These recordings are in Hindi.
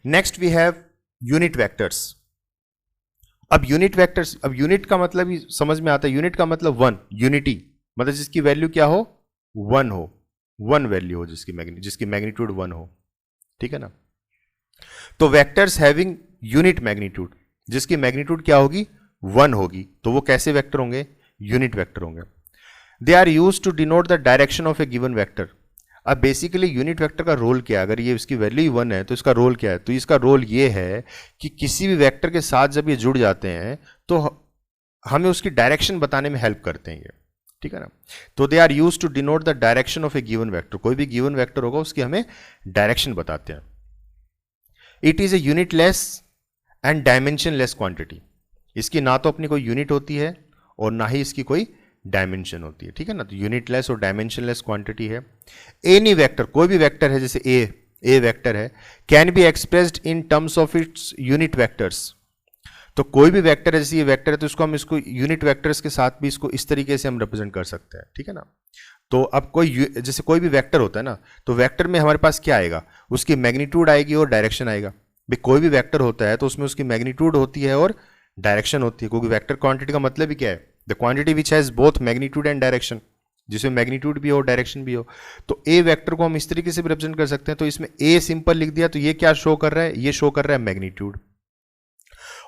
Next we have unit vectors. अब यूनिट का मतलब ही समझ में आता है। यूनिट का मतलब वन, यूनिटी मतलब जिसकी वैल्यू क्या हो, वन हो, वन वैल्यू हो, जिसकी मैग्नीट्यूड वन हो, ठीक है ना। तो वेक्टर्स हैविंग यूनिट मैग्नीट्यूड, जिसकी मैग्नीट्यूड क्या होगी, वन होगी, तो वो कैसे वेक्टर होंगे, यूनिट वेक्टर होंगे। They are use to denote the direction of a given vector. अब बेसिकली यूनिट वेक्टर का रोल क्या है, अगर ये इसकी वैल्यू वन है तो इसका रोल क्या है, तो इसका रोल ये है कि किसी भी वेक्टर के साथ जब ये जुड़ जाते हैं तो हमें उसकी डायरेक्शन बताने में हेल्प करते हैं ये, ठीक है ना। तो they are use to denote the direction of a given vector, कोई भी गिवन वेक्टर होगा उसकी हमें डायरेक्शन बताते हैं। It is a unitless and dimensionless quantity, इसकी ना तो अपनी कोई यूनिट होती है और ना ही इसकी कोई डायमेंशन होती है, ठीक है ना। तो यूनिटलेस और डायमेंशनलेस क्वांटिटी है। एनी वेक्टर, कोई भी वेक्टर है, जैसे ए वेक्टर है, can be expressed in terms of its unit vectors. तो कोई भी वेक्टर है, जैसे ये वेक्टर है, तो इसको हम इसको यूनिट वेक्टर्स के साथ भी इसको इस तरीके से हम रिप्रेजेंट कर सकते हैं, ठीक है ना। तो अब जैसे कोई भी वेक्टर होता है ना, तो वेक्टर में हमारे पास क्या आएगा, उसकी मैग्नीट्यूड आएगी और डायरेक्शन आएगा। भाई कोई भी वेक्टर होता है तो उसमें उसकी मैग्नीट्यूड होती है और डायरेक्शन होती है, क्योंकि वेक्टर क्वांटिटी का मतलब ही क्या है, the quantity which has both magnitude and direction, जिसमें मैग्नीट्यूड भी हो डायरेक्शन भी हो। तो ए वेक्टर को हम इस तरीके से भी रिप्रेजेंट कर सकते हैं। तो इसमें ए सिंपल लिख दिया तो ये क्या शो कर रहा है, ये शो कर रहा है मैग्नीट्यूड।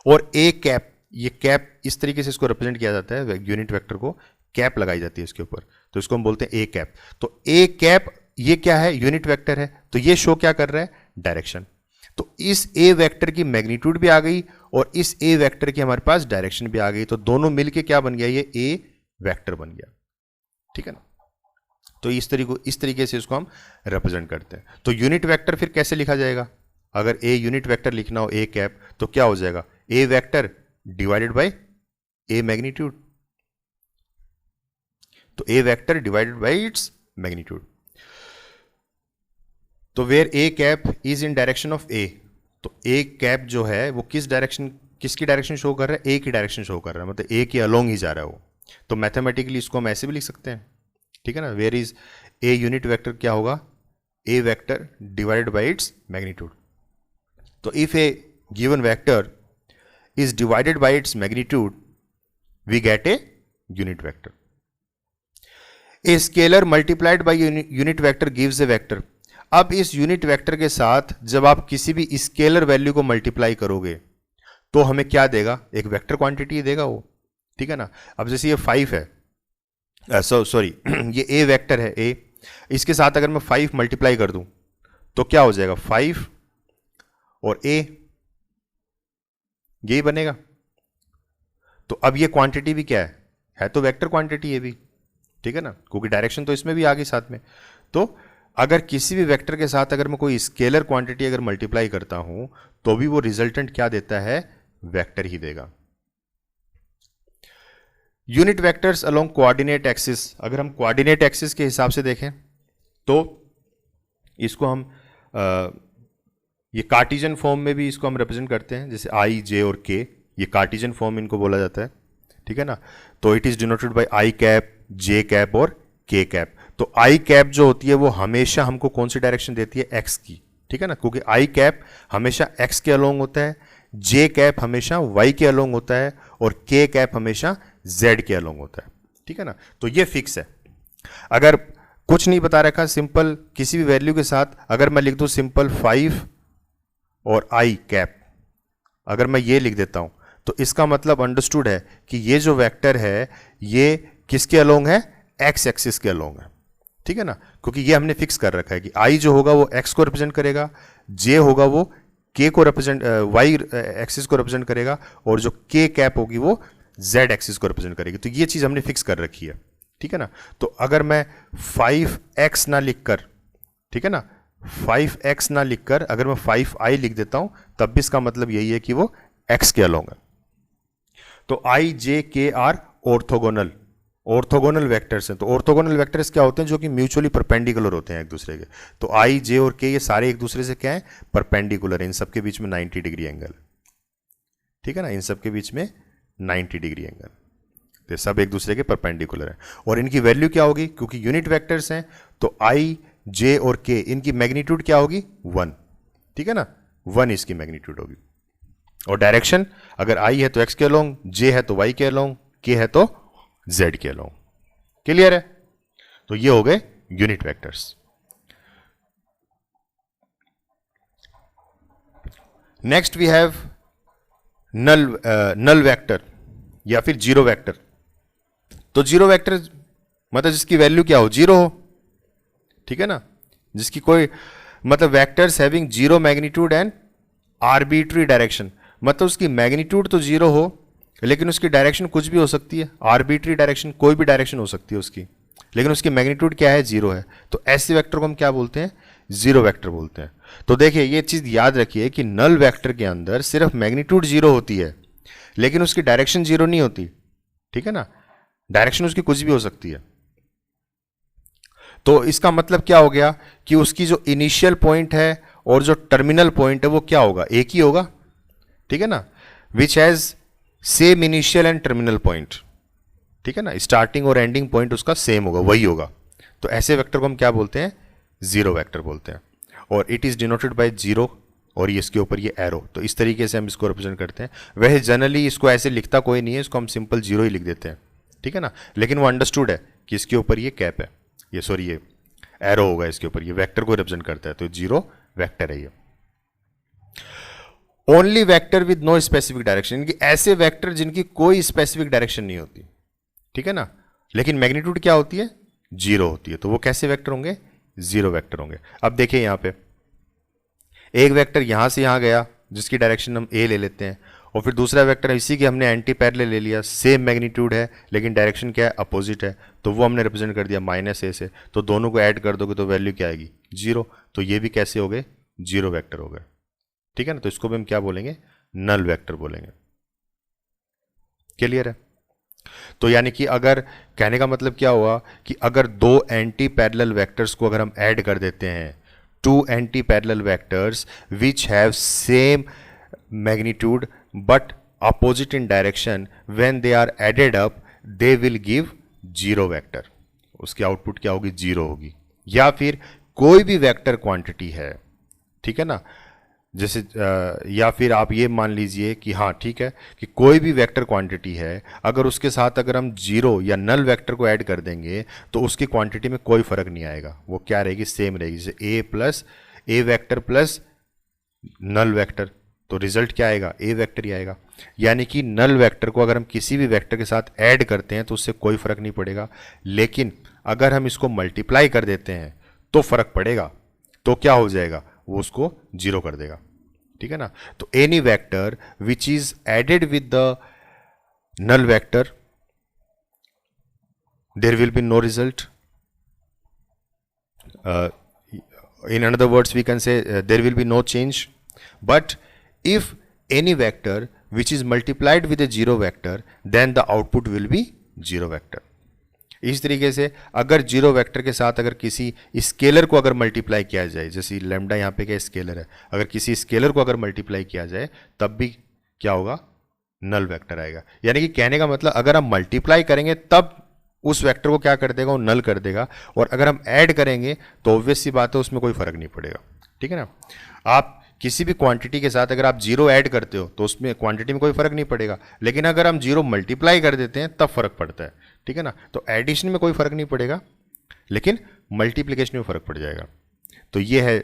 और ए कैप, ये कैप इस तरीके से इसको रिप्रेजेंट किया जाता है, यूनिट वेक्टर को कैप लगाई जाती है इसके ऊपर, तो इसको हम बोलते हैं ए कैप। तो ए कैप ये क्या है, यूनिट वेक्टर है, तो ये शो क्या कर रहा है, डायरेक्शन। तो इस ए वेक्टर की मैग्नीट्यूड भी आ गई और इस ए वेक्टर की हमारे पास डायरेक्शन भी आ गई, तो दोनों मिलके क्या बन गया, ये ए वेक्टर बन गया, ठीक है ना। तो इस तरीके से इसको हम रिप्रेजेंट करते हैं। तो यूनिट वेक्टर फिर कैसे लिखा जाएगा, अगर ए यूनिट वेक्टर लिखना हो ए कैप, तो क्या हो जाएगा, A vector divided by A magnitude. तो A vector divided by its magnitude. तो where A cap is in direction of A, तो ए कैप जो है वो किसकी डायरेक्शन शो कर रहा है, ए की डायरेक्शन शो कर रहा है, मतलब ए के अलोंग ही जा रहा है वो। तो मैथमेटिकली इसको हम ऐसे भी लिख सकते हैं, ठीक है ना। Where is a unit vector क्या होगा, A vector divided by its magnitude. तो if a given vector is divided by its magnitude we get a unit vector. A scalar multiplied by unit vector gives a vector. अब इस यूनिट वेक्टर के साथ जब आप किसी भी स्केलर वैल्यू को मल्टीप्लाई करोगे तो हमें क्या देगा, एक वेक्टर क्वांटिटी देगा वो, ठीक है ना। अब जैसे ये 5 है, सॉरी ये ए वेक्टर है ए, इसके साथ अगर मैं 5 मल्टीप्लाई कर दूं तो क्या हो जाएगा, 5 और ए, यही बनेगा। तो अब ये क्वांटिटी भी क्या है तो वेक्टर क्वांटिटी ये भी, ठीक है ना, क्योंकि डायरेक्शन तो इसमें भी आ गई साथ में। तो अगर किसी भी वेक्टर के साथ अगर मैं कोई स्केलर क्वांटिटी अगर मल्टीप्लाई करता हूं तो भी वो रिजल्टेंट क्या देता है, वेक्टर ही देगा। Unit vectors along coordinate axis, अगर हम कोऑर्डिनेट एक्सिस के हिसाब से देखें तो इसको हम ये कार्टिजन फॉर्म में भी इसको हम रिप्रेजेंट करते हैं, जैसे आई जे और के, ये कार्टिजन फॉर्म इनको बोला जाता है, ठीक है ना। तो it is denoted by I cap, J cap और के कैप। तो आई कैप जो होती है वो हमेशा हमको कौन सी डायरेक्शन देती है, एक्स की, ठीक है ना, क्योंकि आई कैप हमेशा एक्स के अलोंग होता है, जे कैप हमेशा वाई के अलोंग होता है और के कैप हमेशा जेड के अलोंग होता है, ठीक है ना। तो ये फिक्स है। अगर कुछ नहीं बता रखा, सिंपल किसी भी वैल्यू के साथ अगर मैं लिख दूं सिंपल 5 और आई कैप, अगर मैं ये लिख देता हूं तो इसका मतलब अंडरस्टूड है कि ये जो वेक्टर है ये किसके अलोंग है, एक्स एक्सिस के अलोंग है, ठीक है ना, क्योंकि ये हमने फिक्स कर रखा है कि आई जो होगा वो एक्स को रिप्रेजेंट करेगा, जे होगा वो के को रिप्रेजेंट, वाई एक्सिस को रिप्रेजेंट करेगा और जो के कैप होगी वो जेड एक्सिस को रिप्रेजेंट करेगी। तो ये चीज हमने फिक्स कर रखी है, ठीक है ना। तो अगर मैं 5x ना लिखकर, ठीक है ना, 5x ना लिखकर अगर मैं 5i लिख देता हूं तब भी इसका मतलब यही है कि वो x के अलोंग है। तो i j k आर ऑर्थोगोनल वेक्टर्स हैं। तो ऑर्थोगोनल वेक्टर्स क्या होते हैं, जो कि म्यूचुअली परपेंडिकुलर होते हैं एक दूसरे के। तो i j और k ये सारे एक दूसरे से क्या है, परपेंडिकुलर है, इन सबके बीच में 90 डिग्री एंगल, ठीक है ना, इन सबके बीच में 90 डिग्री एंगल, तो सब एक दूसरे के परपेंडिकुलर है। और इनकी वैल्यू क्या होगी, क्योंकि यूनिट वेक्टर्स हैं तो i j और k इनकी मैग्नीट्यूड क्या होगी, 1, ठीक है ना, 1 इसकी मैग्नीट्यूड होगी। और डायरेक्शन अगर आई है तो एक्स के अलोंग, जे है तो वाई के अलोंग, के है तो जेड के अलोंग। क्लियर है? तो ये हो गए unit vectors. Next we have null vector या फिर जीरो वेक्टर। तो जीरो वेक्टर मतलब जिसकी वैल्यू क्या हो, जीरो हो, ठीक है ना, जिसकी कोई मतलब vectors having zero magnitude and arbitrary direction, मतलब उसकी मैग्नीट्यूड तो जीरो हो लेकिन उसकी डायरेक्शन कुछ भी हो सकती है, आर्बिट्री डायरेक्शन, कोई भी डायरेक्शन हो सकती है उसकी, लेकिन उसकी मैग्नीट्यूड क्या है, जीरो है। तो ऐसे वेक्टर को हम क्या बोलते हैं, जीरो वेक्टर बोलते हैं। तो देखिए ये चीज याद रखिए कि नल वेक्टर के अंदर सिर्फ मैग्नीट्यूड जीरो होती है लेकिन उसकी डायरेक्शन जीरो नहीं होती, ठीक है ना, डायरेक्शन उसकी कुछ भी हो सकती है। तो इसका मतलब क्या हो गया कि उसकी जो इनिशियल पॉइंट है और जो टर्मिनल पॉइंट है वो क्या होगा, एक ही होगा, ठीक है ना, which has same initial and terminal point, ठीक है ना, स्टार्टिंग और एंडिंग पॉइंट उसका सेम होगा, वही होगा। तो ऐसे वेक्टर को हम क्या बोलते हैं, जीरो वेक्टर बोलते हैं। और it is denoted by zero और ये इसके ऊपर ये एरो। तो इस तरीके से हम इसको रिप्रेजेंट करते हैं। वैसे जनरली इसको ऐसे लिखता कोई नहीं है, इसको हम सिंपल जीरो ही लिख देते हैं, ठीक है ना, लेकिन वो अंडरस्टूड है कि इसके ऊपर ये कैप है, ये सॉरी ये एरो होगा इसके ऊपर, ये वेक्टर को रिप्रेजेंट करता है, तो जीरो वेक्टर है ये। Only vector with no specific direction, इनकी ऐसे वेक्टर जिनकी कोई स्पेसिफिक डायरेक्शन नहीं होती, ठीक है ना, लेकिन मैग्नीट्यूड क्या होती है, जीरो होती है, तो वो कैसे वेक्टर होंगे, जीरो वेक्टर होंगे। अब देखिए यहां पे एक वेक्टर यहां से यहां गया जिसकी डायरेक्शन हम ए ले लेते हैं, और फिर दूसरा वेक्टर इसी के हमने एंटी पैरेलल ले लिया, सेम मैग्नीट्यूड है लेकिन डायरेक्शन क्या है, अपोजिट है, तो वो हमने रिप्रेजेंट कर दिया माइनस ए से। तो दोनों को ऐड कर दोगे तो वैल्यू क्या आएगी, जीरो। तो ये भी कैसे हो गए, जीरो वेक्टर हो गए, ठीक है ना। तो इसको भी हम क्या बोलेंगे, नल वेक्टर बोलेंगे। क्लियर है? तो यानी कि अगर कहने का मतलब क्या हुआ कि अगर दो एंटी पैरेलल वेक्टर्स को अगर हम ऐड कर देते हैं, two anti parallel vectors which have same magnitude but opposite in direction, when they are added up they will give zero vector, उसकी आउटपुट क्या होगी, जीरो होगी। या फिर कोई भी वेक्टर क्वांटिटी है, ठीक है ना, जैसे या फिर आप ये मान लीजिए कि हाँ ठीक है कि कोई भी वेक्टर क्वांटिटी है, अगर उसके साथ अगर हम जीरो या नल वेक्टर को ऐड कर देंगे तो उसकी क्वांटिटी में कोई फर्क नहीं आएगा, वो क्या रहेगी, सेम रहेगी। जैसे ए वेक्टर प्लस नल वेक्टर, तो रिजल्ट क्या आएगा, ए वेक्टर ही आएगा। यानी कि नल वेक्टर को अगर हम किसी भी वेक्टर के साथ ऐड करते हैं तो उससे कोई फर्क नहीं पड़ेगा, लेकिन अगर हम इसको मल्टीप्लाई कर देते हैं तो फर्क पड़ेगा। तो क्या हो जाएगा, वो उसको जीरो कर देगा, ठीक है ना। तो any vector which is added with the null vector there will be no result. In another words we can say there will be no change, but if any vector which is multiplied with a zero vector then the output will be zero vector। इस तरीके से अगर जीरो वेक्टर के साथ अगर किसी स्केलर को अगर मल्टीप्लाई किया जाए, जैसे लैम्डा यहाँ पे क्या स्केलर है, अगर किसी स्केलर को अगर मल्टीप्लाई किया जाए तब भी क्या होगा, नल वेक्टर आएगा। यानी कि कहने का मतलब अगर हम मल्टीप्लाई करेंगे तब उस वेक्टर को क्या कर देगा, वो नल कर देगा, और अगर हम ऐड करेंगे तो ऑब्वियस सी बात है उसमें कोई फर्क नहीं पड़ेगा, ठीक है ना। आप किसी भी क्वांटिटी के साथ अगर आप जीरो ऐड करते हो तो उसमें क्वांटिटी में कोई फर्क नहीं पड़ेगा, लेकिन अगर हम जीरो मल्टीप्लाई कर देते हैं तब फर्क पड़ता है, ठीक है ना। तो एडिशन में कोई फर्क नहीं पड़ेगा लेकिन मल्टीप्लिकेशन में फर्क पड़ जाएगा। तो ये है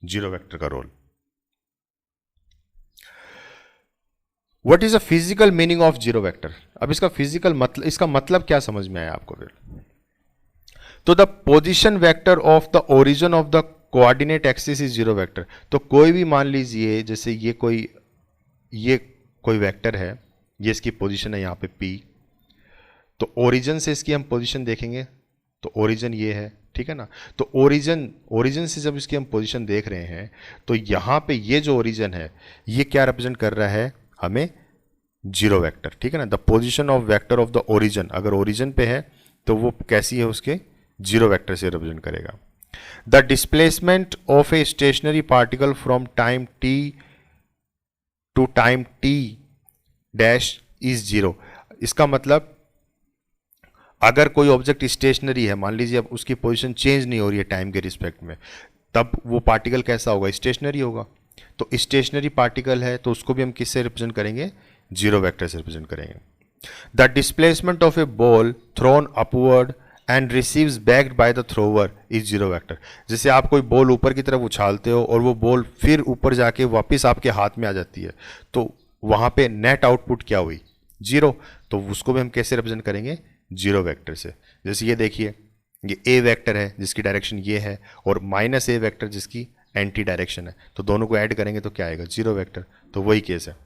जीरो वेक्टर का role. What is a physical meaning of zero vector. अब इसका फिजिकल मतलब, इसका मतलब क्या समझ में आया आपको फिर। तो the position vector of the origin of the coordinate axis is zero vector. तो कोई भी मान लीजिए जैसे ये कोई वेक्टर है, ये इसकी पोजीशन है यहाँ पे P, तो ओरिजिन से इसकी हम पोजीशन देखेंगे तो ओरिजिन ये है, ठीक है ना। तो ओरिजिन से जब इसकी हम पोजीशन देख रहे हैं तो यहाँ पे ये जो ओरिजिन है ये क्या रिप्रेजेंट कर रहा है हमें, जीरो वेक्टर, ठीक है ना। The position of vector of the origin, अगर ओरिजिन पे है तो वो कैसी है, उसके जीरो वेक्टर से रिप्रेजेंट करेगा। The displacement of a stationary particle from time t to time t dash is zero. इसका मतलब अगर कोई ऑब्जेक्ट स्टेशनरी है, मान लीजिए अब उसकी पोजीशन चेंज नहीं हो रही है टाइम के रिस्पेक्ट में, तब वो पार्टिकल कैसा होगा, स्टेशनरी होगा। तो स्टेशनरी पार्टिकल है तो उसको भी हम किससे रिप्रेजेंट करेंगे, जीरो वेक्टर से रिप्रेजेंट करेंगे। The displacement of A ball throne upward and receives backed by the thrower is zero vector. जैसे आप कोई बॉल ऊपर की तरफ उछालते हो और वो बॉल फिर ऊपर जाके वापस आपके हाथ में आ जाती है, तो वहां पे नेट आउटपुट क्या हुई, जीरो। तो उसको भी हम कैसे रिप्रेजेंट करेंगे, जीरो वेक्टर से। जैसे ये देखिए, ये ए वेक्टर है जिसकी डायरेक्शन ये है, और माइनस ए वेक्टर जिसकी एंटी डायरेक्शन है, तो दोनों को ऐड करेंगे तो क्या आएगा, जीरो वेक्टर। तो वही केस है।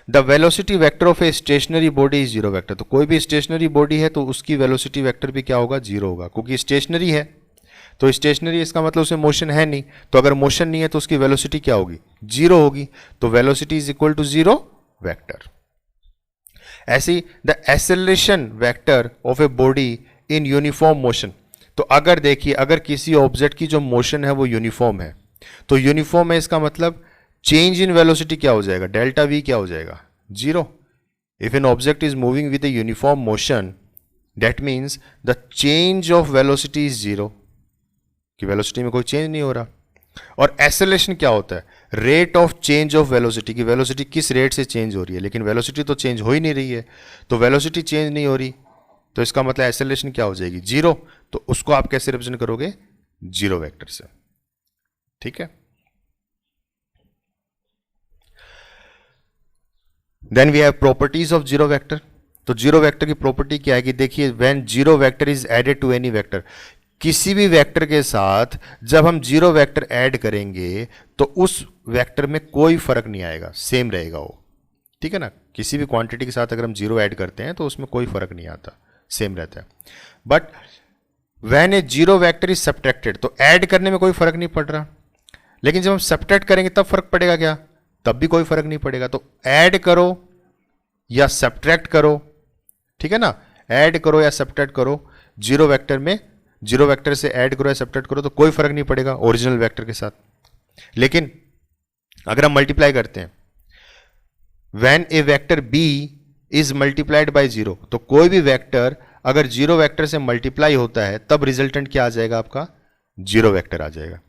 The velocity vector of a stationery body is zero vector. तो कोई भी स्टेशनरी बॉडी है तो उसकी वेलोसिटी वेक्टर भी क्या होगा, जीरो होगा, क्योंकि स्टेशनरी है। तो स्टेशनरी इसका मतलब उसमें मोशन है नहीं, तो अगर मोशन नहीं है तो उसकी वेलोसिटी क्या होगी, जीरो होगी। तो velocity is equal to zero vector. ऐसी the acceleration vector of a body in uniform motion. तो अगर देखिए, अगर किसी ऑब्जेक्ट की जो मोशन है वो यूनिफॉर्म है, तो यूनिफॉर्म है इसका मतलब चेंज इन वेलोसिटी क्या हो जाएगा, डेल्टा वी क्या हो जाएगा, zero. If an object is moving with a uniform motion that means the change of velocity is zero, कि वेलोसिटी में कोई चेंज नहीं हो रहा। और एक्सेलरेशन क्या होता है, rate of change of velocity, की वेलोसिटी किस रेट से चेंज हो रही है, लेकिन वेलोसिटी तो चेंज हो ही नहीं रही है। तो वेलोसिटी चेंज नहीं हो रही तो इसका मतलब एक्सेलरेशन क्या हो जाएगी, जीरो। तो उसको आप कैसे रिप्रेजेंट करोगे, जीरो वेक्टर से। ठीक है। Then we have properties of zero vector. तो जीरो वेक्टर की प्रॉपर्टी क्या है कि देखिए, when zero vector is added to any vector, किसी भी वेक्टर के साथ जब हम जीरो वेक्टर ऐड करेंगे तो उस वेक्टर में कोई फर्क नहीं आएगा, सेम रहेगा वो। ठीक है ना, किसी भी क्वांटिटी के साथ अगर हम जीरो ऐड करते हैं तो उसमें कोई फर्क नहीं आता, सेम रहता है। But when A zero vector is subtracted, तो ऐड करने में कोई फर्क नहीं पड़ रहा, लेकिन जब हम सब्ट्रैक्ट करेंगे तब फर्क पड़ेगा क्या, तब भी कोई फर्क नहीं पड़ेगा। तो ऐड करो या सब्ट्रैक्ट करो, ठीक है ना, ऐड करो या सब्ट्रैक्ट करो, जीरो वेक्टर में जीरो वेक्टर से ऐड करो या सब्ट्रैक्ट करो तो कोई फर्क नहीं पड़ेगा ओरिजिनल वेक्टर के साथ। लेकिन अगर हम मल्टीप्लाई करते हैं, when a vector B is multiplied by zero, तो कोई भी वेक्टर अगर जीरो वेक्टर से मल्टीप्लाई होता है तब रिजल्टेंट क्या आ जाएगा, आपका जीरो वेक्टर आ जाएगा।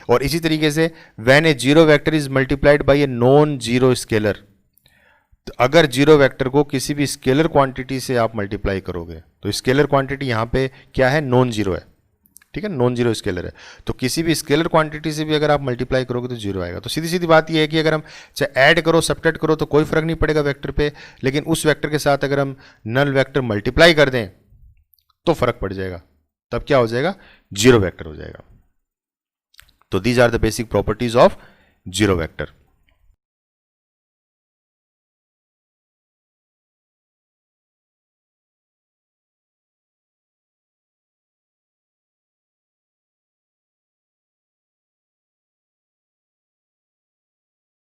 और इसी तरीके से when A zero vector is multiplied bye a non zero scalar, तो अगर जीरो वेक्टर को किसी भी स्केलर क्वांटिटी से आप मल्टीप्लाई करोगे, तो स्केलर क्वांटिटी यहां पे क्या है, नॉन जीरो है। ठीक है, नॉन जीरो स्केलर है, तो किसी भी स्केलर क्वांटिटी से भी अगर आप मल्टीप्लाई करोगे तो जीरो आएगा। तो सीधी सीधी बात यह है कि अगर हम चाहे ऐड करो सब्ट्रैक्ट करो तो कोई फर्क नहीं पड़ेगा वेक्टर पे, लेकिन उस वेक्टर के साथ अगर हम नल वेक्टर मल्टीप्लाई कर दें तो फर्क पड़ जाएगा, तब क्या हो जाएगा, जीरो वेक्टर हो जाएगा। तो these are the basic properties of zero vector.